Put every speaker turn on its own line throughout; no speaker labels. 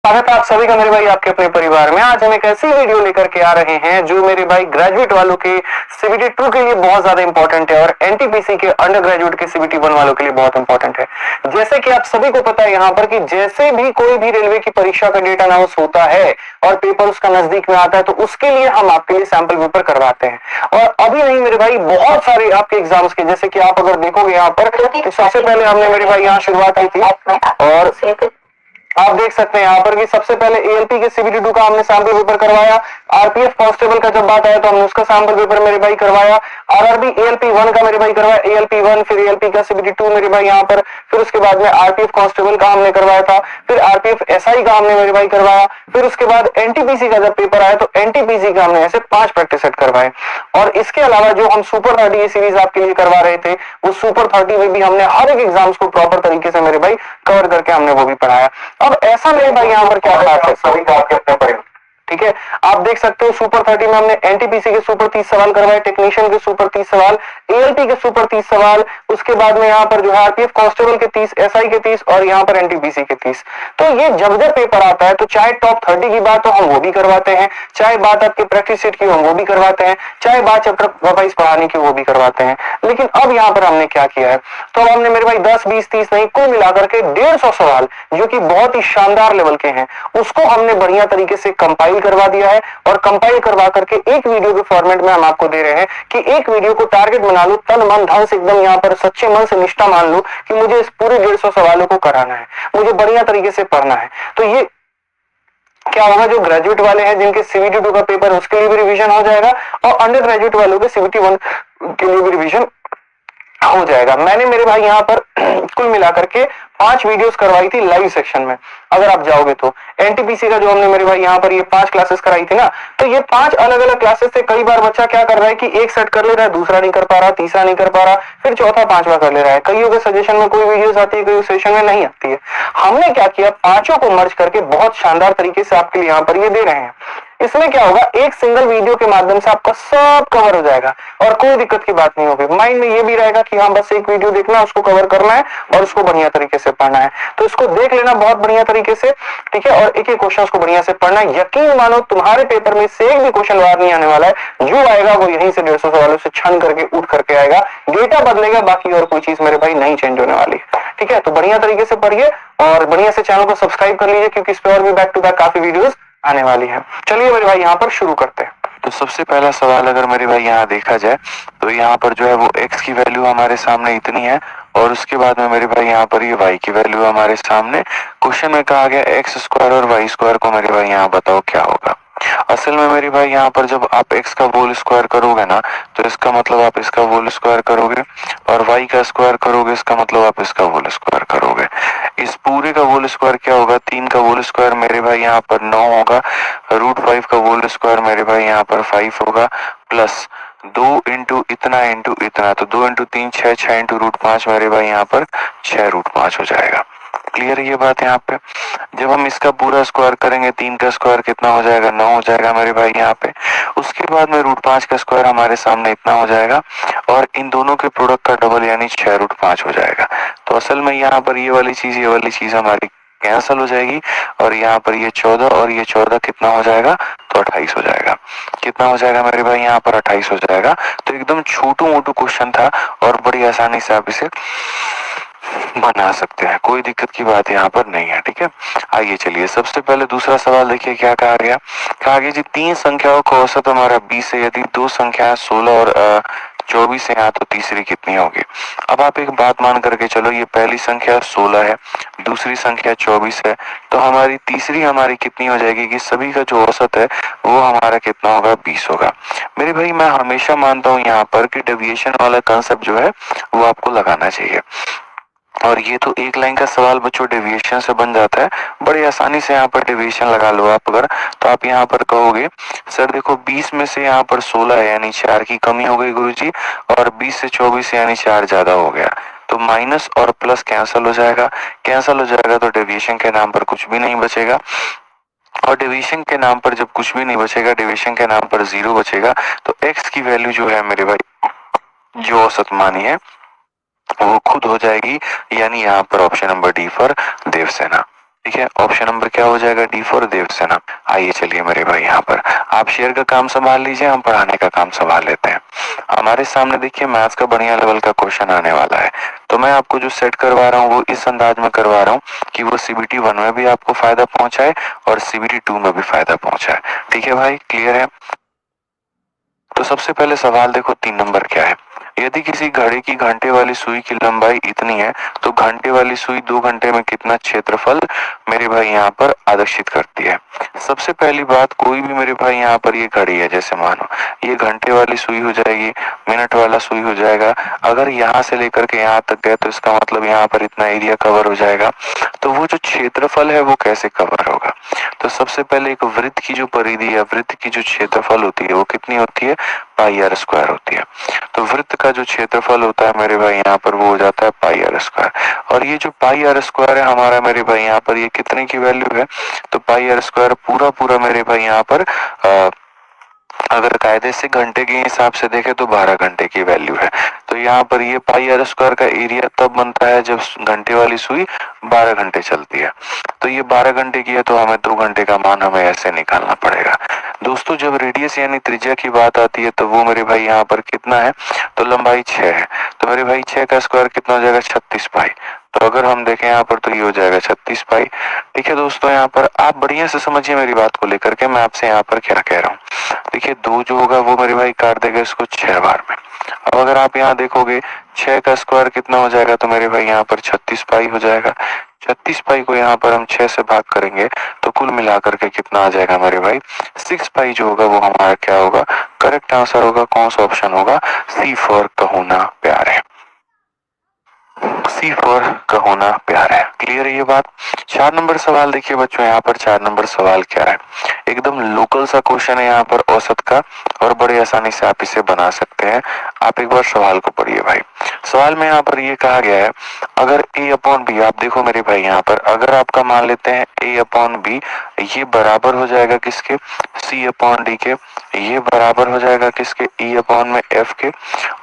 स्वागत है आप सभी का मेरे भाई आपके अपने परिवार में। आज हम एक ऐसी वीडियो लेकर के आ रहे हैं जो मेरे भाई ग्रेजुएट वालों के सीबीटी 2 के लिए बहुत ज्यादा इंपॉर्टेंट है और एनटीपीसी के अंडर ग्रेजुएट के सीबीटी 1 वालों के लिए बहुत इंपॉर्टेंट है। जैसे कि आप सभी को पता है यहाँ पर कि जैसे भी कोई भी रेलवे की परीक्षा का डेट अनाउंस होता है और पेपर उसका नजदीक में आता है तो उसके लिए हम आपके लिए सैंपल पेपर करवाते हैं। और अभी नहीं मेरे भाई, बहुत सारे आपके एग्जाम्स के, जैसे कि आप अगर देखोगे यहाँ पर तो सबसे पहले हमने मेरे भाई यहाँ शुरुआत की थी और आप देख सकते हैं यहाँ पर कि सबसे पहले एएलपी के सीबीटी 2 का हमने सैंपल पेपर करवाया। आरपीएफ कांस्टेबल का जब बात आया तो हमने उसका सैंपल पेपर मेरे भाई करवाया। आरआरबी एएलपी 1 का मेरे भाई करवाया, एएलपी 1 फिर एएलपी का सीबीटी 2 मेरे भाई यहाँ पर, फिर उसके बाद में आरपीएफ कांस्टेबल का हमने करवाया था, फिर आरपीएफ एसआई का हमने मेरे भाई करवाया, फिर उसके बाद एनटीपीसी का जब पेपर आया तो एनटीपीसी का हमने ऐसे 5 प्रैक्टिस सेट करवाए। और इसके अलावा जो हम सुपर 30 सीरीज आपके लिए करवा रहे थे वो सुपर 30 में भी हमने हर एक एग्जाम्स को प्रॉपर तरीके से मेरे भाई कवर करके हमने वो भी पढ़ाया। अब ऐसा मेरे भाई यहाँ पर क्या खास है सभी का आपके अपने परिवार, ठीक है। आप देख सकते हो सुपर 30 में हमने एनटीपीसी के सुपर 30 सवाल करवाए, टेक्नीशियन के सुपर 30 सवाल, एएलपी के सुपर 30 सवाल, उसके बाद में यहाँ पर जो है आरपीएफ कांस्टेबल के 30, एसआई के 30 और यहाँ पर एनटीपीसी के 30। तो ये जब जब पेपर आता है तो चाहे टॉप 30 की बात हो हम वो भी करवाते हैं, चाहे बात आपके प्रैक्टिस सेट की हम वो भी करवाते हैं, चाहे बात चैप्टर वाइज पढ़ाने की वो भी करवाते हैं। लेकिन अब यहाँ पर हमने क्या किया है, तो अब हमने मेरे भाई 10, 20, 30 नहीं, कुल मिलाकर के 150 सवाल जो कि बहुत ही शानदार लेवल के हैं उसको हमने बढ़िया तरीके से कंपाइल करवा दिया है। और कंपाइल करवा करके एक वीडियो के फॉर्मेट में हम आपको दे रहे हैं कि एक वीडियो को टारगेट बना लो, तन मन धन से एकदम यहाँ पर सच्चे मन से निष्ठा मान लो कि मुझे इस पूरे 150 सवालों को कराना है, मुझे बढ़िया तरीके से पढ़ना है। तो ये क्या होगा, जो ग्रेजुएट वाले हैं जिनके सीबीटी 2 का पेपर उसके लिए भी रिवीजन हो जाएगा और अंडर ग्रेजुएट वालों के सीबीटी 1 के लिए भी रिवीजन हो जाएगा। मैंने मेरे भाई यहाँ पर कुल मिलाकर के 5 वीडियोस करवाई थी लाइव सेक्शन में। अगर आप जाओगे तो एनटीपीसी का जो हमने मेरे भाई यहाँ पर ये 5 क्लासेस कराई थी ना, तो ये 5 अलग अलग क्लासेस से कई बार बच्चा क्या कर रहा है कि एक सेट कर ले रहा है, दूसरा नहीं कर पा रहा, तीसरा नहीं कर पा रहा, फिर चौथा पांचवा कर ले रहा है। कईयों के सजेशन में कोई वीडियोस आती है, कई सेशन में नहीं आती है। हमने क्या किया, पांचों को मर्ज करके बहुत शानदार तरीके से आपके लिए यहाँ पर ये दे रहे हैं। इसमें क्या होगा, एक सिंगल वीडियो के माध्यम से आपका सब कवर हो जाएगा और कोई दिक्कत की बात नहीं होगी। माइंड में ये भी रहेगा कि हाँ बस एक वीडियो देखना है, उसको कवर करना है और उसको बढ़िया तरीके से पढ़ना है। तो इसको देख लेना बहुत बढ़िया तरीके से, ठीक है। और एक एक क्वेश्चन को बढ़िया से पढ़ना है। यकीन मानो तुम्हारे पेपर में से एक भी क्वेश्चन बाहर नहीं आने वाला है, जो आएगा वो यहीं से 150 सवालों से छन करके उठ करके आएगा। डेटा बदलेगा, बाकी और कोई चीज मेरे भाई नहीं चेंज होने वाली, ठीक है। तो बढ़िया तरीके से पढ़िए और बढ़िया से चैनल को सब्सक्राइब कर लीजिए क्योंकि इस पे और भी बैक टू बैक काफी वीडियोस आने वाली है। चलिए मेरे भाई यहाँ पर शुरू करते हैं।
तो सबसे पहला सवाल अगर मेरे भाई यहाँ देखा जाए तो यहाँ पर जो है वो x की वैल्यू हमारे सामने इतनी है और उसके बाद में मेरे भाई यहाँ पर ये y की वैल्यू हमारे सामने। क्वेश्चन में कहा गया x स्क्वायर और y स्क्वायर को मेरे भाई यहाँ बताओ क्या होगा। असल में मेरे भाई यहाँ पर जब आप x का होल स्क्वायर करोगे ना तो इसका मतलब आप इसका होल स्क्वायर करोगे और y का स्क्वायर करोगे, इसका मतलब आप इसका होल स्क्वायर करोगे। इस पूरे का होल स्क्वायर क्या होगा, 3 का होल स्क्वायर मेरे भाई यहाँ पर 9 होगा, √5 का होल स्क्वायर मेरे भाई यहाँ पर 5 होगा, प्लस 2 इंटू इतना इंटू इतना, तो 2 इंटू 3 6, 6 इंटू √5 मेरे भाई यहाँ पर 6√5 हो जाएगा। क्लियर है ये बात यहाँ पे। जब हम इसका पूरा स्क्वायर करेंगे 3 का स्क्वायर कितना हो जाएगा, 9 हो जाएगा मेरे भाई यहाँ पे। उसके बाद में √5 का स्क्वायर हमारे सामने इतना हो जाएगा और इन दोनों के प्रोडक्ट का डबल यानी 6√5 हो जाएगा। तो असल में यहाँ पर ये वाली चीज हमारी कैंसल हो जाएगी और यहाँ पर ये 14 और ये 14 कितना हो जाएगा, तो 28 हो जाएगा। कितना हो जाएगा मेरे भाई यहाँ पर 28 हो जाएगा। तो एकदम छोटू मोटू क्वेश्चन था और बड़ी आसानी से आप इसे बना सकते हैं, कोई दिक्कत की बात यहाँ पर नहीं है, ठीक है। आइए चलिए सबसे पहले दूसरा सवाल देखिए क्या कहा गया। कहा गया जी 3 संख्याओं का औसत हमारा 20 है, यदि 2 संख्याएं 16 और 24 है यहाँ तो तीसरी कितनी होगी। अब आप एक बात मान करके चलो, ये पहली संख्या 16 है, दूसरी संख्या 24 है, तो हमारी तीसरी हमारी कितनी हो जाएगी कि सभी का जो औसत है वो हमारा कितना होगा, 20 होगा। मेरे भाई मैं हमेशा मानता हूँ यहाँ पर कि डेविएशन वाला कंसेप्ट जो है वो आपको लगाना चाहिए और ये तो एक लाइन का सवाल बच्चों डेविएशन से बन जाता है, बड़ी आसानी से यहाँ पर डेविएशन लगा लो आप अगर, तो आप यहाँ पर कहोगे सर देखो 20 में से यहाँ पर 16 है यानी 4 की कमी हो गई गुरुजी, और 20 से 24 यानी 4 ज्यादा हो गया, तो माइनस और प्लस कैंसल हो जाएगा। कैंसल हो जाएगा तो डेविएशन के नाम पर कुछ भी नहीं बचेगा और डेविएशन के नाम पर जब कुछ भी नहीं बचेगा, डेविएशन के नाम पर 0 बचेगा, तो x की वैल्यू जो है मेरे भाई जो औसत मानी है वो खुद हो जाएगी, यानी यहाँ पर option number D for Devsena. ठीक है, ऑप्शन नंबर क्या हो जाएगा, डी फॉर देवसेना। आइए चलिए मेरे भाई यहाँ पर आप शेयर का काम संभाल लीजिए, हम पढ़ाने का काम संभाल लेते हैं। हमारे सामने देखिए मैथ्स का बढ़िया लेवल का क्वेश्चन आने वाला है, तो मैं आपको जो सेट करवा रहा हूँ वो इस अंदाज में करवा रहा हूँ कि वो CBT 1 में भी आपको फायदा पहुंचाए और CBT 2 में भी फायदा पहुंचाए। ठीक है भाई, क्लियर है। तो सबसे पहले सवाल देखो 3 नंबर क्या है, यदि किसी घड़ी की घंटे वाली सुई की लंबाई इतनी है तो घंटे वाली सुई 2 घंटे में कितना क्षेत्रफल मेरे भाई यहाँ पर आदर्शित करती है। सबसे पहली बात, कोई भी मेरे भाई यहाँ पर ये घड़ी है, जैसे मानो ये घंटे वाली सुई हो जाएगी, मिनट वाला सुई हो जाएगा। अगर यहाँ से लेकर के यहाँ तक गए तो इसका मतलब यहाँ पर इतना एरिया कवर हो जाएगा। तो वो जो क्षेत्रफल है वो कैसे कवर होगा, तो सबसे पहले एक वृत्त की जो परिधि या वृत्त की जो क्षेत्रफल होती है वो कितनी होती है, पाई आर स्क्वायर होती है। तो वृत्त का जो क्षेत्रफल होता है मेरे भाई यहाँ पर वो हो जाता है पाई आर स्क्वायर। और ये जो पाई आर स्क्वायर है हमारा मेरे भाई यहाँ पर ये कितने की वैल्यू है, तो पाई आर स्क्वायर पूरा पूरा मेरे भाई यहाँ पर अगर कायदे से घंटे के हिसाब से देखें तो 12 घंटे की वैल्यू है। तो यहाँ पर ये पाई आर स्क्वायर का एरिया तब बनता है जब घंटे वाली सुई 12 घंटे चलती है। तो ये 12 घंटे की है तो हमें 2 घंटे का मान हमें ऐसे निकालना पड़ेगा। दोस्तों जब रेडियस यानी त्रिज्या की बात आती है तो वो मेरे भाई यहाँ पर कितना है, तो लंबाई 6 है। तो मेरे भाई 6 का स्क्वायर कितना हो जाएगा, 36 पाई। तो अगर हम देखें यहाँ पर तो ये हो जाएगा 36 पाई। ठीक है दोस्तों, यहाँ पर आप बढ़िया से समझिए मेरी बात को लेकर के मैं आपसे यहाँ पर क्या कह रहा हूँ। देखिए 2 जो होगा वो मेरे भाई काट देगा इसको 6 बार में। अब अगर आप यहाँ देखोगे 6 का स्क्वायर कितना हो जाएगा, तो मेरे भाई यहाँ पर 36 पाई हो जाएगा। 36 पाई को यहाँ पर हम 6 से भाग करेंगे तो कुल मिलाकर के कितना आ जाएगा मेरे भाई, 6 पाई जो होगा वो हमारा क्या होगा, करेक्ट आंसर होगा कौन सा ऑप्शन होगा, सी फॉर कहो ना प्यार है। सी फॉर कहो ना प्यार है। क्लियर है ये बात। 4 नंबर सवाल देखिए बच्चों, यहाँ पर 4 नंबर सवाल क्या है, एकदम लोकल सा क्वेश्चन है यहाँ पर औसत का, और बड़े आसानी से आप इसे बना सकते हैं। आप एक बार सवाल को पढ़िए भाई। सवाल में यहाँ पर ये कहा गया है, अगर a अपॉन बी, आप देखो मेरे भाई यहाँ पर अगर आपका मान लेते हैं a अपॉन बी, ये बराबर हो जाएगा किसके, c अपॉन डी के, ये बराबर हो जाएगा किसके, e अपॉन में f के,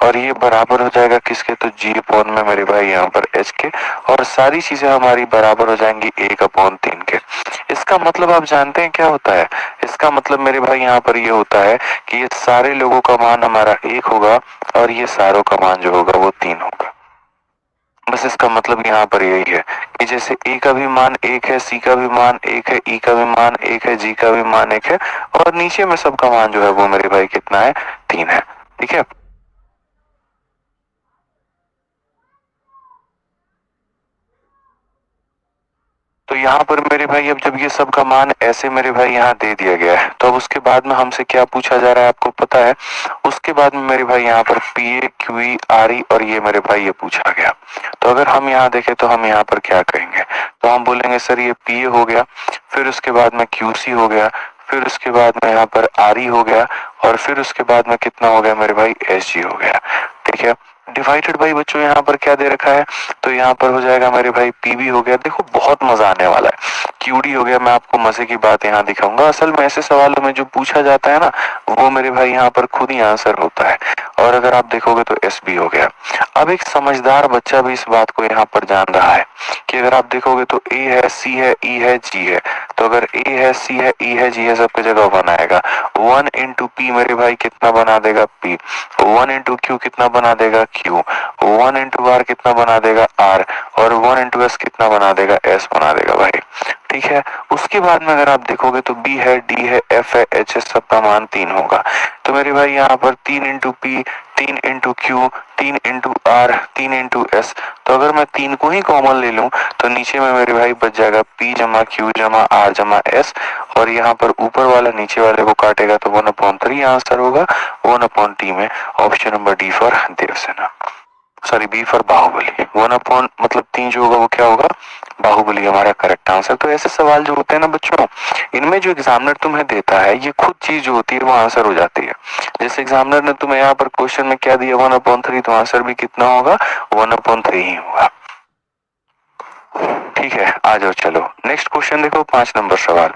और ये बराबर हो जाएगा किसके, तो g अपॉन में मेरे भाई यहाँ पर h के, और सारी चीजें हमारी बराबर हो जाएंगी 1 अपॉन 3 के। इसका मतलब आप जानते हैं क्या होता है, इसका मतलब मेरे भाई यहाँ पर ये होता है कि ये सारे लोगों का मान हमारा 1 होगा और ये सारों का मान जो होगा वो 3 होगा। बस इसका मतलब यहाँ पर यही है कि जैसे ए का भी मान 1 है, सी का भी मान 1 है, ई का भी मान 1 है, जी का भी मान 1 है, और नीचे में सबका मान जो है वो मेरे भाई कितना है, 3 है। ठीक है, तो यहाँ पर मेरे भाई अब जब ये सब का मान ऐसे मेरे भाई यहाँ दे दिया गया है, तो अब उसके बाद में हमसे क्या पूछा जा रहा है आपको पता है, उसके बाद में मेरे भाई यहाँ पर P A Q E R E और ये मेरे भाई ये पूछा गया। तो अगर हम यहाँ देखें तो हम यहाँ पर क्या कहेंगे, तो हम बोलेंगे सर ये पी ए हो गया, फिर उसके बाद में क्यू सी हो गया, फिर उसके बाद में यहाँ पर आर ई हो गया, और फिर उसके बाद में कितना हो गया मेरे भाई, एस जी हो गया। ठीक है, डिवाइडेड बाई बच्चों यहाँ पर क्या दे रखा है, तो यहाँ पर हो जाएगा मेरे भाई पीबी हो गया। देखो बहुत मजा आने वाला है, क्यूडी हो गया। मैं आपको मजे की बात यहाँ दिखाऊंगा। असल में ऐसे सवालों में जो पूछा जाता है ना वो मेरे भाई यहाँ पर खुद ही आंसर होता है, और अगर आप देखोगे तो एस बी हो गया। अब एक समझदार बच्चा भी इस बात को यहाँ पर जान रहा है कि अगर आप देखोगे तो ए है, सी है, ई है, जी है, तो अगर ए है, सी है, ई है, जी है, सबकी जगह 1 आएगा। 1 इंटू पी मेरे भाई कितना बना देगा, पी। 1 इंटू क्यू कितना बना देगा, क्यू। 1 इंटू आर कितना बना देगा, आर। और 1 इंटू एस कितना बना देगा, एस बना देगा भाई। ठीक है, उसके बाद में अगर आप देखोगे तो बी है, डी है, एफ है, एच है, सबका मान 3 होगा। तो मेरे भाई यहाँ पर 3 into P, 3 into Q, 3 into R, 3 into S. तो अगर मैं 3 को ही कॉमन ले लूं तो नीचे में मेरे भाई बच जाएगा पी जमा क्यू जमा आर जमा एस, और यहाँ पर ऊपर वाला नीचे वाले को काटेगा तो 1/3 आंसर होगा। 1/t में option number D for Devsena, sorry B for Baahubali. 1 मतलब 3 जो होगा वो क्या होगा, बाहुबली हमारा करेक्ट आंसर। तो ऐसे सवाल जो होते हैं ना बच्चों, इनमें जो एग्जामिनर तुम्हें देता है ये खुद चीज जो होती है वो आंसर हो जाती है। जैसे एग्जामिनर ने तुम्हें यहाँ पर क्वेश्चन में क्या दिया, 1/3, तो आंसर भी कितना होगा, 1/3 ही होगा। ठीक है, आ जाओ चलो नेक्स्ट क्वेश्चन देखो, 5 नंबर सवाल।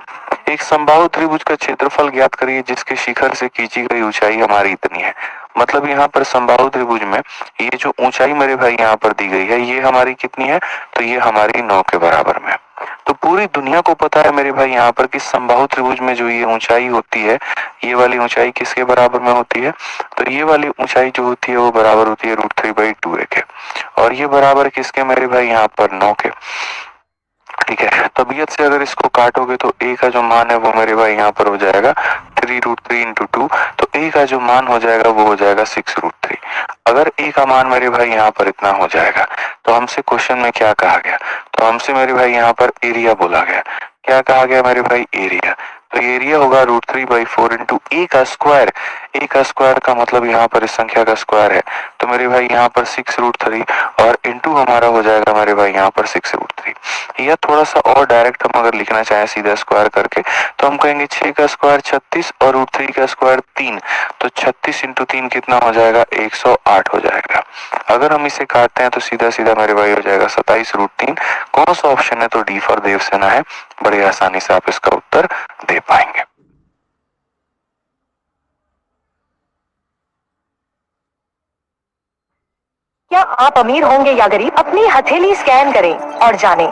एक समबाहु त्रिभुज का क्षेत्रफल ज्ञात करिए जिसके शिखर से खींची गई ऊंचाई हमारी इतनी है। मतलब यहाँ पर समबाहु त्रिभुज में ये जो ऊंचाई मेरे भाई यहाँ पर दी गई है ये हमारी कितनी है, तो ये हमारी 9 के बराबर में। तो पूरी दुनिया को पता है मेरे भाई यहाँ पर कि समबाहु त्रिभुज में जो ये ऊंचाई होती है, ये वाली ऊंचाई किसके बराबर में होती है, तो ये वाली ऊंचाई जो होती है वो बराबर होती है √3/2a के, और ये बराबर किसके मेरे भाई यहाँ पर 9 के। ठीक है, तबीयत से अगर इसको काटोगे तो a का जो मान है वो मेरे भाई यहाँ पर हो जाएगा 3√3 × 2, तो a का जो मान हो जाएगा वो हो जाएगा 6√3। अगर a का मान मेरे भाई यहाँ पर इतना हो जाएगा तो हमसे क्वेश्चन में क्या कहा गया, तो हमसे मेरे भाई यहाँ पर एरिया बोला गया। क्या कहा गया मेरे भाई, एरिया। तो एरिया होगा √3/4 × a का स्क्वायर। a का स्क्वायर का मतलब यहाँ पर इस संख्या का स्क्वायर है, तो मेरे भाई यहाँ पर 6√3 और इंटू हमारा हो जाएगा मेरे भाई यहाँ पर 6√3। या थोड़ा सा और डायरेक्ट हम अगर लिखना चाहें सीधा स्क्वायर करके तो हम कहेंगे 6 का स्क्वायर 36 और √3 का स्क्वायर 3, तो 36 × 3 कितना हो जाएगा, 108 हो जाएगा। अगर हम इसे काटते हैं तो सीधा सीधा मेरे भाई हो जाएगा 27√3। कौन सा ऑप्शन है, तो डी फॉर देवसेना है। बड़े आसानी से आप इसका उत्तर दे पाएंगे।
क्या आप अमीर होंगे या गरीब, अपनी हथेली स्कैन करें और जानें।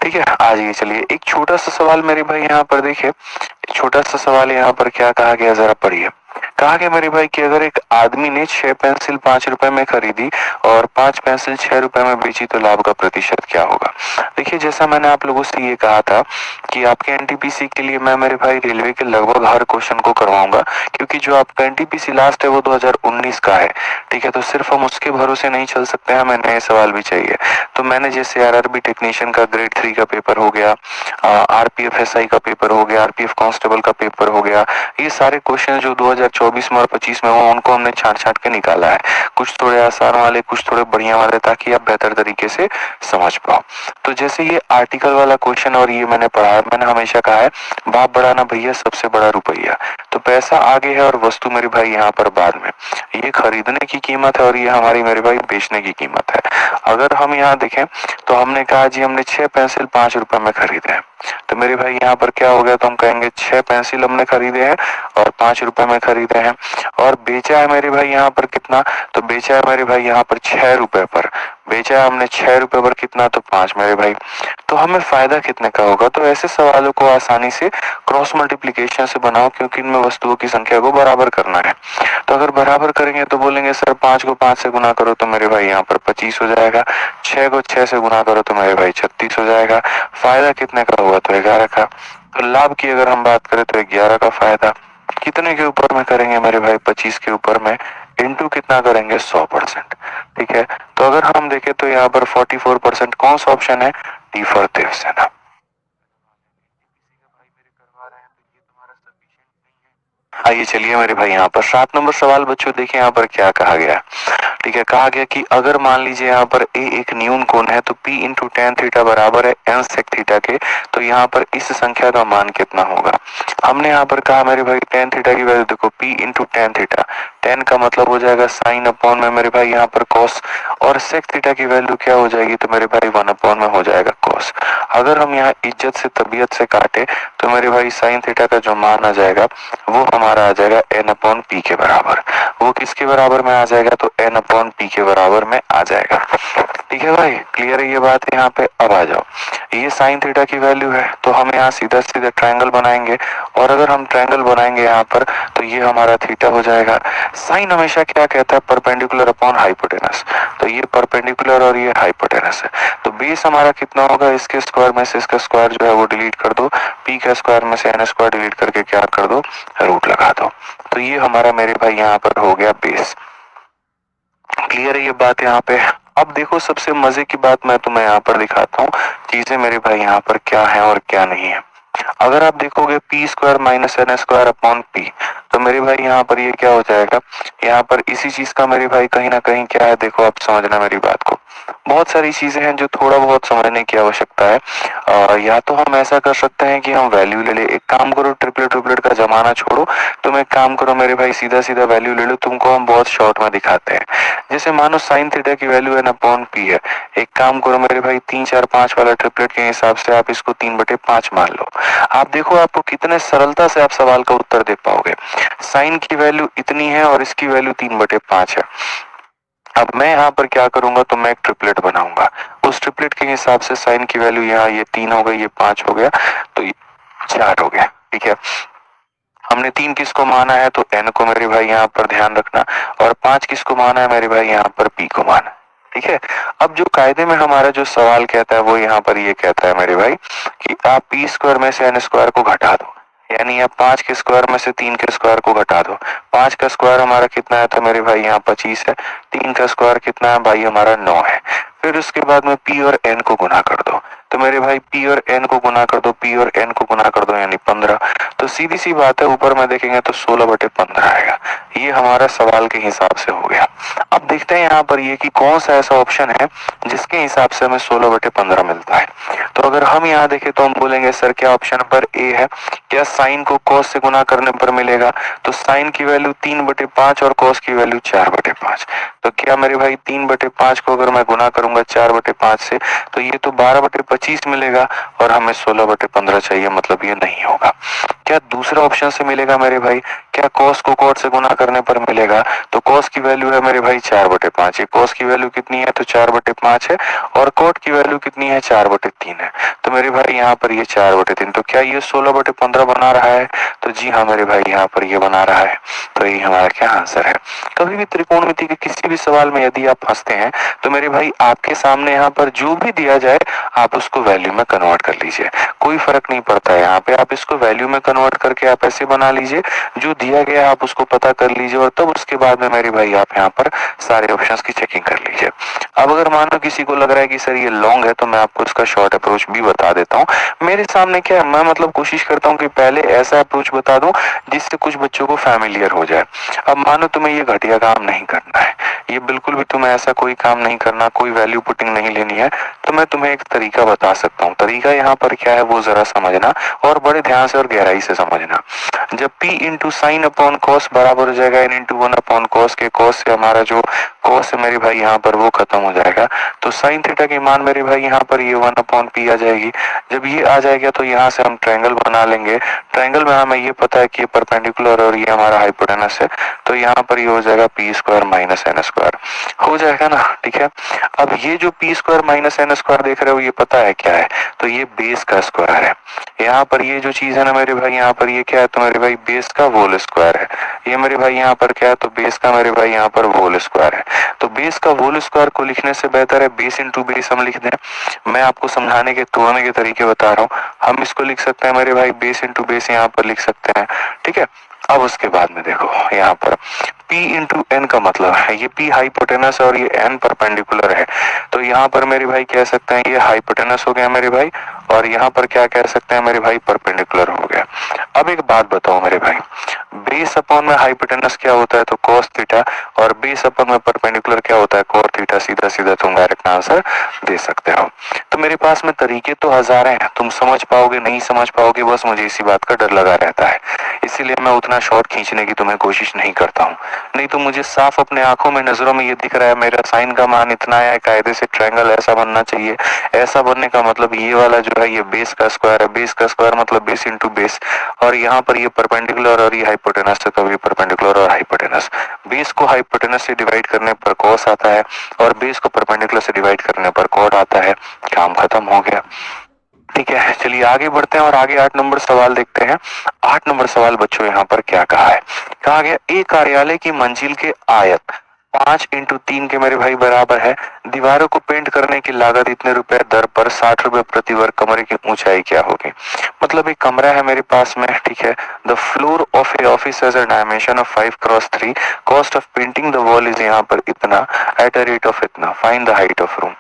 ठीक है, आज ये चलिए एक छोटा सा सवाल मेरे भाई यहाँ पर देखिए, छोटा सा सवाल यहाँ पर क्या कहा गया, जरा पढ़िए। कहा गया मेरे भाई कि अगर एक आदमी ने 6 पेंसिल 5 रुपए में खरीदी और 5 पेंसिल 6 रुपए में बेची तो लाभ का प्रतिशत क्या होगा। देखिए, जैसा मैंने आप लोगों से ये कहा था कि आपके एनटीपीसी के लिए मैं मेरे भाई रेलवे के लगभग हर क्वेश्चन को करवाऊंगा, क्योंकि जो आपका एनटीपीसी लास्ट है वो 2019 का है। ठीक है, तो सिर्फ हम उसके भरोसे नहीं चल सकते हैं, हमें नए सवाल भी चाहिए। तो मैंने जैसे आरआरबी टेक्नीशियन का ग्रेड 3 का पेपर हो गया, आरपीएफ एसआई का पेपर हो गया, आरपीएफ कांस्टेबल का पेपर हो गया, ये सारे क्वेश्चन जो 2024 में और 25 में हो उनको हमने छांट छांट के निकाला है। कुछ थोड़े आसान वाले, कुछ थोड़े बढ़िया वाले, ताकि आप बेहतर तरीके से समझ पाओ। तो जैसे ये आर्टिकल वाला क्वेश्चन और ये मैंने पढ़ा, मैंने हमेशा कहा है बाप बड़ा ना भैया, सबसे बड़ा रुपया। तो पैसा आगे है और वस्तु मेरे भाई यहाँ पर बाद में। ये खरीदने की कीमत है और ये हमारी मेरे भाई बेचने की कीमत है। अगर हम यहाँ देखें तो हमने कहा जी हमने 6 पेंसिल 5 रुपए में खरीदे हैं, तो मेरे भाई यहाँ पर क्या हो गया, तो हम कहेंगे 6 पेंसिल हमने खरीदे हैं और 5 रुपए में खरीदे हैं, और बेचा है मेरे भाई यहाँ पर कितना, तो बेचा है मेरे भाई यहाँ पर 6 रुपए पर। बेचा है हमने 6 रुपए पर कितना, तो 5 मेरे भाई। तो हमें फायदा कितने का होगा। तो ऐसे सवालों को आसानी से क्रॉस मल्टीप्लीकेशन से बनाओ, क्योंकि इनमें वस्तुओं की संख्या को बराबर करना है। तो अगर बराबर करेंगे तो बोलेंगे सर 5 को 5 से गुना करो तो मेरे भाई यहाँ पर 25 हो जाएगा, 6 को 6 से गुना करो तो मेरे भाई 36 हो जाएगा। फायदा कितने का होगा, तो 11 का। तो लाभ की अगर हम बात करें तो 11 का फायदा। कितने के ऊपर में करेंगे मेरे भाई, 25 के ऊपर में, इंटू कितना करेंगे, 100%। ठीक है, तो अगर हम देखें तो यहाँ पर 44%। कौन सा ऑप्शन है, डी फॉर देवसेना। आइए चलिए मेरे भाई यहाँ पर 7 नंबर सवाल बच्चों देखिए यहाँ पर क्या कहा गया। ठीक है, कहा गया कि अगर मान लीजिए यहाँ पर ए एक न्यून कोण है तो P × tan थीटा बराबर है n sec थीटा के, तो यहाँ पर इस संख्या का मान कितना होगा। हमने यहाँ पर कहा मेरे भाई tan थीटा की वैल्यू देखो, P × tan थीटा, tan का मतलब हो जाएगा sin अपॉन में मेरे भाई यहाँ पर cos, और sec थीटा की वैल्यू क्या हो जाएगी, तो मेरे भाई 1 अपॉन में हो जाएगा cos। अगर हम यहाँ इज्जत से तबीयत से काटे तो मेरे भाई sin थीटा का जो मान आ जाएगा वो हमारा आ जाएगा n/p के बराबर। वो किसके बराबर में आ जाएगा, तो n/p के बराबर में आ जाएगा। ठीक है भाई, क्लियर है ये बात यहाँ पे। अब आ जाओ, ये साइन थीटा की वैल्यू है तो हम यहाँ सीधा सीधा ट्रायंगल बनाएंगे, और अगर हम ट्रायंगल बनाएंगे यहाँ पर तो ये हमारा थीटा हो जाएगा। साइन हमेशा क्या कहता है, परपेंडिकुलर अपॉन हाइपोटेनस, तो ये परपेंडिकुलर और ये हाइपोटेनस है। तो बेस हमारा कितना होगा, इसके स्क्वायर में से इसका स्क्वायर जो है वो डिलीट कर दो, पी का स्क्वायर में से एन स्क्वायर डिलीट करके क्या कर दो, रूट लगा दो। तो ये हमारा मेरे भाई यहाँ पर हो गया बेस। क्लियर है ये बात यहाँ पे। अब देखो सबसे मजे की बात मैं तुम्हें यहाँ पर दिखाता हूँ, चीजें मेरे भाई यहाँ पर क्या है और क्या नहीं है। अगर आप देखोगे P square minus N square upon P, तो मेरे भाई यहाँ पर ये क्या हो जाएगा, यहाँ पर इसी चीज का मेरे भाई कहीं ना कहीं क्या है, देखो आप समझना मेरी बात को। बहुत सारी चीजें हैं जो थोड़ा बहुत समझने की आवश्यकता है। या तो हम ऐसा कर सकते हैं कि हम वैल्यू ले ले, एक काम करो ट्रिपलेट ट्रिपलेट का जमाना छोड़ो, तुम एक काम करो मेरे भाई सीधा सीधा वैल्यू ले लो, तुमको हम बहुत शॉर्ट में दिखाते हैं। जैसे मानो साइन थीटा की वैल्यू एन अपॉन पी है, एक काम करो मेरे भाई 3 4 5 वाला ट्रिपलेट के हिसाब से आप इसको 3/5 मान लो। आप देखो आपको कितने सरलता से आप सवाल का उत्तर दे पाओगे। साइन की वैल्यू इतनी है और इसकी वैल्यू 3/5 है। अब मैं यहाँ पर क्या करूंगा, तो मैं एक ट्रिपलेट बनाऊंगा। उस ट्रिपलेट के हिसाब से साइन की वैल्यू यहाँ ये 3 हो गई, ये 5 हो गया, तो ये 4 हो गया। ठीक है, हमने 3 किसको माना है, तो n को मेरे भाई यहाँ पर ध्यान रखना, और 5 किसको माना है मेरे भाई यहाँ पर p को माना। ठीक है, अब जो कायदे में हमारा जो सवाल कहता है वो यहाँ पर ये कहता है मेरे भाई कि आप p स्क्वायर में से n स्क्वायर को घटा दो, यानी आप 5 के स्क्वायर में से 3 के स्क्वायर को घटा दो। 5 का स्क्वायर हमारा कितना है, तो मेरे भाई यहाँ 25 है। 3 का स्क्वायर कितना है भाई, हमारा 9 है। फिर उसके बाद में p और n को गुना कर दो, तो मेरे भाई p और n को गुना कर दो, p और n को गुना कर दो यानी 15। तो सीधी सी बात है, ऊपर में देखेंगे तो 16/15 आएगा। ये हमारा सवाल के हिसाब से हो गया। अब देखते हैं यहाँ पर ये कि कौन सा ऐसा ऑप्शन है जिसके हिसाब से हमें 16/15 मिलता है। तो अगर हम यहाँ देखें तो हम बोलेंगे सर क्या ऑप्शन पर ए है, क्या साइन को कॉस से गुना करने पर मिलेगा, तो साइन की वैल्यू 3/5 और कॉस की वैल्यू 4/5। तो क्या मेरे भाई 3/5 को अगर मैं गुना करूंगा 4/5 से, तो ये तो 12/25 मिलेगा, और हमें 16/15 चाहिए, मतलब ये नहीं होगा। क्या दूसरा ऑप्शन से मिलेगा मेरे भाई, क्या कॉस को कॉट से गुना करने पर मिलेगा, तो कॉस की वैल्यू है मेरे भाई 4/5, ये कॉस की वैल्यू कितनी है, तो 4/5 है, और कॉट की वैल्यू कितनी है, 4/3 है। तो मेरे भाई यहाँ पर ये 4/3, तो क्या ये 16/15 बना रहा है, तो जी हाँ मेरे भाई यहाँ पर ये बना रहा है। तो ये हमारा क्या आंसर है। कभी भी त्रिकोणमिति के किसी भी सवाल में यदि आप फंसते हैं तो मेरे भाई आपके सामने यहाँ पर जो भी दिया जाए आप उसको वैल्यू में कन्वर्ट कर लीजिए, कोई फर्क नहीं पड़ता है। यहाँ पे आप इसको वैल्यू में कन्वर्ट करके आप ऐसे बना लीजिए, जो दिया गया आप उसको पता कर लीजिए, और तब उसके बाद में मेरे भाई आप यहाँ पर सारे ऑप्शंस की चेकिंग कर लीजिए। अब अगर मान लो किसी को लग रहा है कि सर ये लॉन्ग है, तो मैं आपको इसका शॉर्ट अप्रोच भी बता देता हूँ। मेरे सामने क्या है, मैं मतलब कोशिश करता हूँ कि पहले ऐसा अप्रोच बता दूं जिससे कुछ बच्चों को फैमिलियर हो जाए। अब मानो तुम्हें ये घटिया काम नहीं करना है, ये बिल्कुल भी तुम्हें ऐसा कोई काम नहीं करना, कोई वैल्यू पुटिंग नहीं लेनी है, तो मैं तुम्हें एक तरीका बता सकता हूँ। तरीका यहाँ पर क्या है वो जरा समझना, और बड़े ध्यान से और गहराई से समझना। जब p into sine upon cos बराबर हो जाएगा n इंटू 1 अपॉन कॉस के, कॉस से हमारा जो कॉस है मेरे भाई यहाँ पर वो खत्म हो जाएगा, तो साइन थीटा की मान मेरे भाई यहाँ पर ये 1 अपॉन p आ जाएगी। जब ये आ जाएगा तो यहाँ से हम ट्रायंगल बना लेंगे। ट्रायंगल में हमें ये पता है कि ये परपेंडिकुलर और ये हमारा हाइपोटेनस है, तो यहाँ पर ये हो जाएगा p square minus n square हो जाएगा ना। ठीक है, अब ये जो p square minus n square देख रहे हो ये पता है क्या है, तो ये बेस का स्क्वायर है। यहाँ पर ये जो चीज है ना मेरे भाई यहाँ पर ये क्या है, तो मेरे भाई बेस का होल स्क्वायर है। ये मेरे भाई यहाँ पर क्या है, तो बेस का मेरे भाई यहाँ पर होल स्क्वायर है। तो बेस का होल स्क्वायर को लिखने से बेहतर है बेस इंटू बेस हम लिख दें। मैं आपको समझाने के तोड़ने के तरीके बता रहा हूँ। हम इसको लिख सकते हैं मेरे भाई बेस इंटू बेस यहाँ पर लिख सकते हैं। ठीक है, अब उसके बाद में देखो यहाँ पर P इंटू एन का मतलब है ये P हाइपोटेनस और ये N परपेंडिकुलर है, तो यहाँ पर मेरे भाई कह सकते हैं ये हाइपोटेनस हो गया मेरे भाई, और यहाँ पर क्या कह सकते हैं मेरे भाई परपेंडिकुलर हो गया। अब एक बात बताओ मेरे भाई, बेस अपॉन में हाइपोटेनस क्या होता है, तो cos थीटा, और बेस अपॉन में परपेंडिकुलर क्या होता है, cot थीटा। सीधा सीधा तुम डायरेक्ट आंसर दे सकते हो। तो मेरे पास में तरीके तो हजारें हैं, तुम समझ पाओगे नहीं समझ पाओगे, बस मुझे इसी बात का डर लगा रहता है, इसीलिए मैं उतना शॉर्ट खींचने की तुम्हें कोशिश नहीं करता हूँ। नहीं तो मुझे साफ अपने आंखों में नजरों में ये दिख रहा है मेरा साइन का मान इतना है, कायदे से ट्रायंगल ऐसा बनना चाहिए। ऐसा बनने का मतलब ये वाला जो है ये बेस का स्क्वायर है, बेस का स्क्वायर मतलब बेस इंटू बेस, और यहाँ पर ये परपेंडिकुलर और ये हाइपोटेनस है, तो ये परपेंडिकुलर और हाइपोटेनस। बेस को हाइपोटेनस से डिवाइड करने पर कॉस आता है, और बेस को परपेंडिकुलर से डिवाइड करने पर कॉट आता है। काम खत्म हो गया। ठीक है, चलिए आगे बढ़ते हैं और आगे 8 नंबर सवाल देखते हैं। 8 नंबर सवाल बच्चों यहाँ पर क्या कहा है, कहा गया एक कार्यालय की मंजिल के आयत 5 इंटू 3 के मेरे भाई बराबर है। दीवारों को पेंट करने की लागत इतने रुपए दर पर 60 रुपए प्रति वर्ग। कमरे की ऊंचाई क्या होगी। मतलब एक कमरा है मेरे पास में, ठीक है। The floor of A office has a dimension of 5x3। Cost of painting the wall is यहाँ पर इतना, एट अ रेट ऑफ इतना। Find the height of room.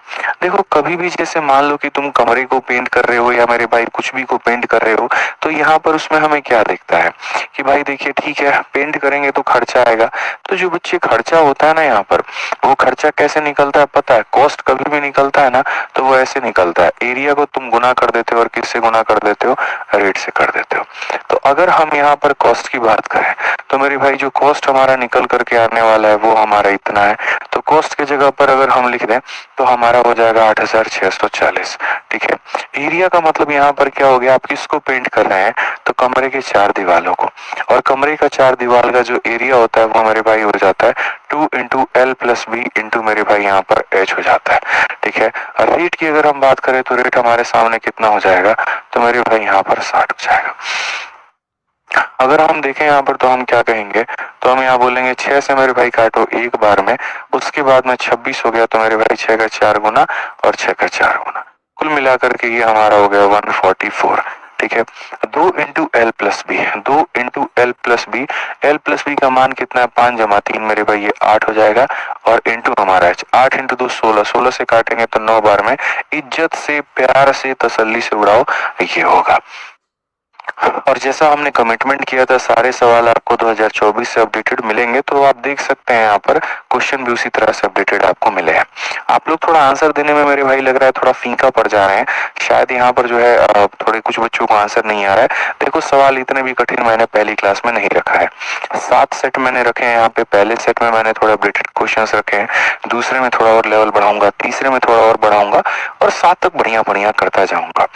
देखो कभी भी जैसे मान लो कि तुम कमरे को पेंट कर रहे हो या मेरे भाई कुछ भी को पेंट कर रहे हो, तो यहाँ पर उसमें हमें क्या दिखता है कि भाई देखिए ठीक है पेंट करेंगे तो खर्चा आएगा। तो जो बच्चे खर्चा होता है ना यहाँ पर, वो खर्चा कैसे निकलता है पता है, कॉस्ट कभी भी निकलता है ना तो वो ऐसे निकलता है, एरिया को तुम गुना कर देते हो और किससे गुना कर देते हो, रेट से कर देते हो। तो अगर हम यहाँ पर कॉस्ट की बात करें तो मेरे भाई जो कॉस्ट हमारा निकल करके आने वाला है वो हमारा इतना है। तो कॉस्ट की जगह पर अगर हम लिख दें तो हमारा हो जाएगा 8640। ठीक है, एरिया का मतलब यहाँ पर क्या हो गया, आप किसको पेंट कर रहे हैं तो कमरे के 4 दीवालों को, और कमरे का 4 दीवार का जो एरिया होता है वो मेरे भाई हो जाता है 2 into L plus B into मेरे भाई यहाँ पर एच हो जाता है। ठीक है, रेट की अगर हम बात करें तो रेट हमारे सामने कितना हो जाएगा, तो मेरे भाई यहाँ पर 60 हो जाएगा। अगर हम देखें यहाँ पर तो हम क्या कहेंगे, तो हम यहाँ बोलेंगे 6 से मेरे भाई काटो एक बार में, उसके बाद में 26 हो गया, तो मेरे भाई 6 का 4 गुना और 6 का 4 गुना, कुल मिलाकर के ये हमारा हो गया 144। ठीक है, 2 into L plus B, 2 into L plus B, L plus B का मान कितना है 5 जमा 3 मेरे भाई ये 8 हो जाएगा, और इंटू हमारा एच, 8 इंटू 2 16, 16 से काटेंगे तो 9 बार में, इज्जत से प्यार से तसल्ली से उड़ाओ, ये होगा। और जैसा हमने कमिटमेंट किया था सारे सवाल आपको 2024 से अपडेटेड मिलेंगे, तो आप देख सकते हैं यहाँ पर क्वेश्चन भी उसी तरह से अपडेटेड आपको मिले हैं। आप लोग थोड़ा आंसर देने में मेरे भाई लग रहा है थोड़ा फीका पड़ जा रहे हैं, शायद यहाँ पर जो है थोड़े कुछ बच्चों को आंसर नहीं आ रहा है। देखो सवाल इतने भी कठिन मैंने पहली क्लास में नहीं रखा है, 7 सेट मैंने रखे हैं यहाँ पे। पहले सेट में मैंने थोड़ा अपडेटेड क्वेश्चंस रखे हैं, दूसरे में थोड़ा और लेवल बढ़ाऊंगा, तीसरे में थोड़ा और बढ़ाऊंगा, और 7 तक बढ़िया बढ़िया करता जाऊंगा।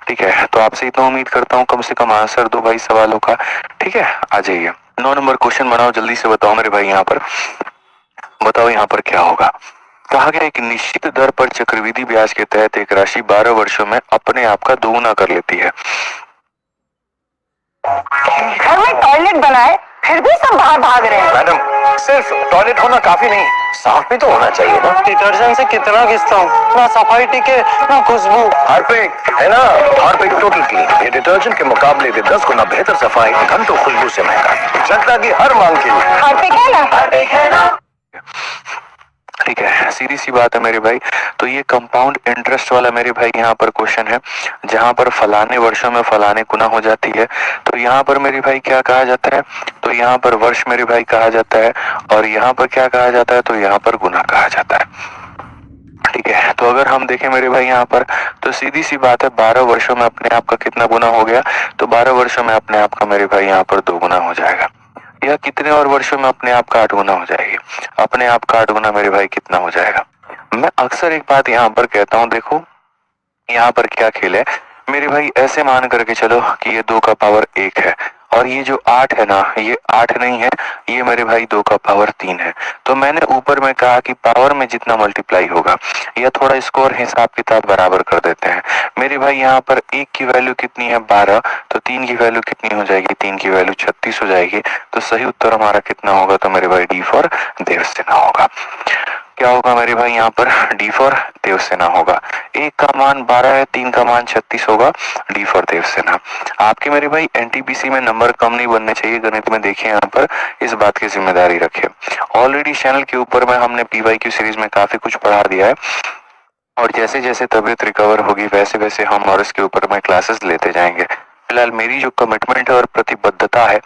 ठीक है, तो आपसे इतना उम्मीद करता हूँ कम से कम आंसर दो भाई सवालों का। ठीक है, आ जाइए 9 नंबर क्वेश्चन बनाओ, जल्दी से बताओ मेरे भाई यहाँ पर, बताओ यहाँ पर क्या होगा। कहा गया एक निश्चित दर पर चक्रवृद्धि ब्याज के तहत एक राशि 12 वर्षों में अपने आप का दोगुना कर लेती है।
घर में टॉयलेट बनाए फिर भी सब बाहर भाग रहे हैं।
मैडम, सिर्फ टॉयलेट होना काफी नहीं, साफ भी तो होना चाहिए ना।
डिटर्जेंट से कितना घिसता हूँ, ना सफाई टिके ना खुशबू।
हार्पिक है ना, हार्पिक टोटल क्लीन, ये डिटर्जेंट के मुकाबले भी 10 गुना बेहतर सफाई, घंटों खुशबू से महंगा, जनता की हर मांग के लिए।
हार्पिक है ना।
ठीक है, सीधी सी बात है मेरे भाई। तो ये कंपाउंड इंटरेस्ट वाला मेरे भाई यहाँ पर क्वेश्चन है, जहाँ पर फलाने वर्षों में फलाने गुना हो जाती है। तो यहाँ पर मेरे भाई क्या कहा जाता है, तो यहाँ पर वर्ष मेरे भाई कहा जाता है, और यहाँ पर क्या कहा जाता है, तो यहाँ पर गुना कहा जाता है। ठीक है, तो अगर हम देखें मेरे भाई यहाँ पर, तो सीधी सी बात है 12 वर्षों में अपने आप का कितना गुना हो गया, तो 12 वर्षों में अपने आप का मेरे भाई यहाँ पर 2 गुना हो जाएगा। यह कितने और वर्षों में अपने आप का 8 गुना हो जाएगी, अपने आप का 8 गुना मेरे भाई कितना हो जाएगा। मैं अक्सर एक बात यहाँ पर कहता हूँ, देखो यहाँ पर क्या खेल है मेरे भाई, ऐसे मान करके चलो कि ये 2 का पावर 1 है, और ये जो 8 है ना, ये 8 नहीं है, ये मेरे भाई 2 का पावर 3 है। तो मैंने ऊपर में कहा कि पावर में जितना मल्टीप्लाई होगा, या थोड़ा स्कोर हिसाब किताब बराबर कर देते हैं मेरे भाई। यहाँ पर 1 की वैल्यू कितनी है 12, तो 3 की वैल्यू कितनी हो जाएगी, 3 की वैल्यू 36 हो जाएगी। तो सही उत्तर हमारा कितना होगा, तो मेरे भाई डी फॉर देवसेना होगा। क्या होगा मेरे भाई यहाँ पर, डी फॉर देवसेना होगा। 1 का मान 12 है, 3 का मान 36 होगा, डी फॉर देवसेना। आपके मेरे भाई एनटीपीसी में नंबर कम नहीं बनने चाहिए गणित में, देखिए यहाँ पर इस बात की जिम्मेदारी रखे। ऑलरेडी चैनल के ऊपर में हमने पीवाईक्यू सीरीज में काफी कुछ पढ़ा दिया है, और जैसे जैसे तबीयत रिकवर होगी वैसे वैसे हम और इसके ऊपर में क्लासेस लेते जाएंगे। फिलहाल मेरी जो कमिटमेंट है और प्रतिबद्धता है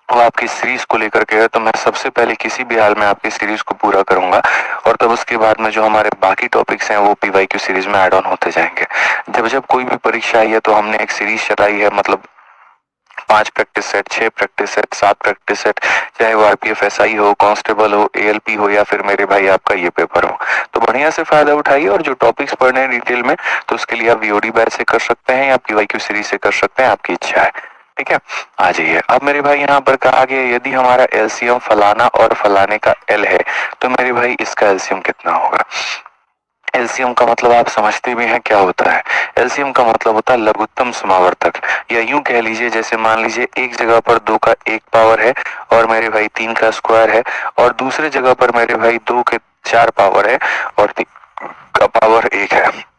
वो आपकी सीरीज को लेकर के है, तो मैं सबसे पहले किसी भी हाल में आपकी सीरीज को पूरा करूंगा, और तब उसके बाद में जो हमारे बाकी टॉपिक्स हैं वो पीवाईक्यू सीरीज में ऐड ऑन होते जाएंगे। जब जब कोई भी परीक्षा आई है तो हमने एक सीरीज चलाई है, मतलब 5 practice set, 6 practice set, 7 practice set, चाहे वो आरपीएफ एसआई हो, कांस्टेबल हो, एएलपी हो, या फिर मेरे भाई आपका ये पेपर हो। तो बढ़िया से फायदा उठाइए, और जो टॉपिक्स पढ़ने हैं डिटेल में, तो उसके लिए आप वीओडी बैच से कर सकते हैं या पीवाईक्यू सीरीज से कर सकते हैं, आपकी इच्छा है। ठीक है, आ जाइए। अब मेरे भाई यहाँ पर कहा गया यदि हमारा एलसीएम फलाना और फलाने का एल है, तो मेरे भाई इसका एलसीएम कितना होगा। एलसीएम का मतलब आप समझते भी हैं क्या होता है। एलसीएम का मतलब होता है लघुत्तम समावर्तक, या यूं कह लीजिए जैसे मान लीजिए एक जगह पर 2 का 1 पावर है और मेरे भाई 3 का स्क्वायर है, और दूसरे जगह पर मेरे भाई 2 के 4 पावर है और 3 का पावर 1 है।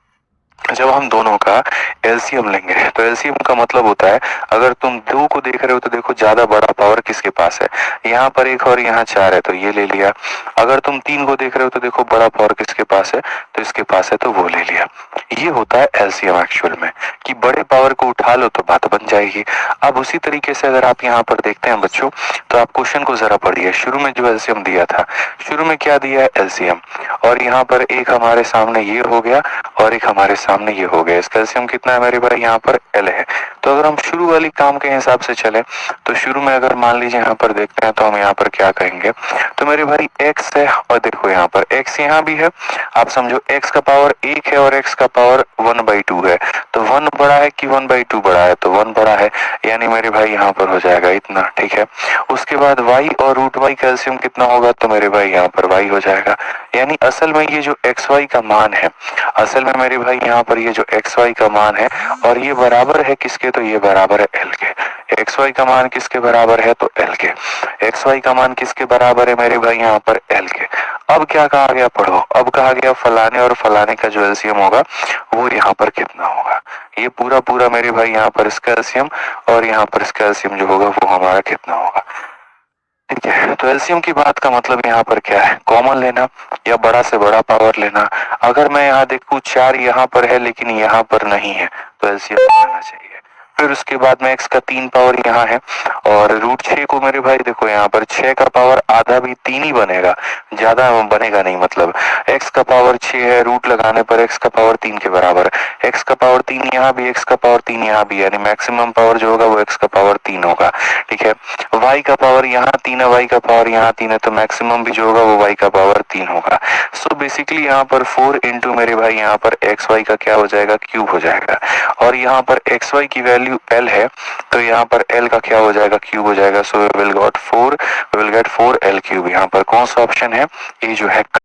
जब हम दोनों का एलसीएम लेंगे तो एलसीएम का मतलब होता है, अगर तुम 2 को देख रहे हो तो देखो ज्यादा बड़ा पावर किसके पास है, यहाँ पर 1 और यहाँ 4 है तो ये ले लिया। अगर तुम 3 को देख रहे हो तो देखो बड़ा पावर किसके पास है, तो इसके पास है, तो वो ले लिया। ये होता है एलसीएम एक्चुअल में, कि बड़े पावर को उठा लो तो बात बन जाएगी। अब उसी तरीके से अगर आप यहाँ पर देखते हैं बच्चों, तो आप क्वेश्चन को जरा पढ़िए। शुरू में जो एलसीएम दिया था, शुरू में क्या दिया है एलसीएम, और यहाँ पर एक हमारे सामने ये हो गया और एक हमारे सामने ये हो गया। इसका एलसीएम कितना है मेरे भाई, यहाँ पर एल है, तो अगर हम शुरू वाली काम के हिसाब से चले तो शुरू में अगर मान लीजिए यहाँ पर देखते हैं तो हम यहाँ पर क्या कहेंगे, तो मेरे भाई x है और देखो यहाँ पर x यहाँ भी है, आप समझो x का पावर 1 है और x का पावर 1/2 है, तो 1 बड़ा है कि 1/2 बड़ा है, तो 1 बड़ा है, यानी मेरे भाई यहाँ पर हो जाएगा इतना, ठीक है। उसके बाद y और रूट y का एलसीएम कितना होगा, तो मेरे भाई यहाँ पर y हो जाएगा, यानी असल में ये जो xy का मान है, असल में मेरे भाई यहाँ पर ये जो xy का मान है और ये बराबर है किसके, तो ये बराबर है l के। xy का मान किसके बराबर है, तो l के। xy का मान किसके बराबर है मेरे भाई यहाँ पर l के। अब क्या कहा गया, पढ़ो, अब कहा गया फलाने और फलाने का जो एलसीएम होगा वो यहाँ पर कितना होगा, ये पूरा पूरा मेरे भाई यहाँ पर इसका एलसीएम और यहाँ पर इसका एलसीएम जो होगा वो हमारा कितना होगा, ठीक है। तो एलसीएम की बात का मतलब यहाँ पर क्या है, कॉमन लेना या बड़ा से बड़ा पावर लेना। अगर मैं यहाँ देखूँ 4 यहाँ पर है लेकिन यहाँ पर नहीं है तो एलसीएम लेना चाहिए। फिर उसके बाद में x का 3 पावर यहाँ है और रूट 6 को मेरे भाई देखो यहाँ पर 6 का पावर आधा भी 3 ही बनेगा, ज्यादा बनेगा नहीं, मतलब x का पावर 6 है, रूट लगाने पर x का पावर 3 के बराबर है, x का पावर 3 यहाँ भी, x का पावर 3 यहाँ भी, यानी मैक्सिमम पावर जो होगा वो x का पावर 3 होगा, ठीक है। y का पावर यहाँ 3 है, y का पावर यहाँ 3 है, तो मैक्सिमम भी जो होगा वो y का पावर 3 होगा। सो बेसिकली यहाँ पर 4 इंटू मेरे भाई यहाँ पर xy का क्या हो जाएगा, क्यूब हो जाएगा, और यहाँ पर xy की वैल्यू l है तो यहाँ पर l का क्या हो जाएगा, क्यूब हो जाएगा। So we will get 4 l cube. यहाँ पर कौन सा ऑप्शन है, ये जो है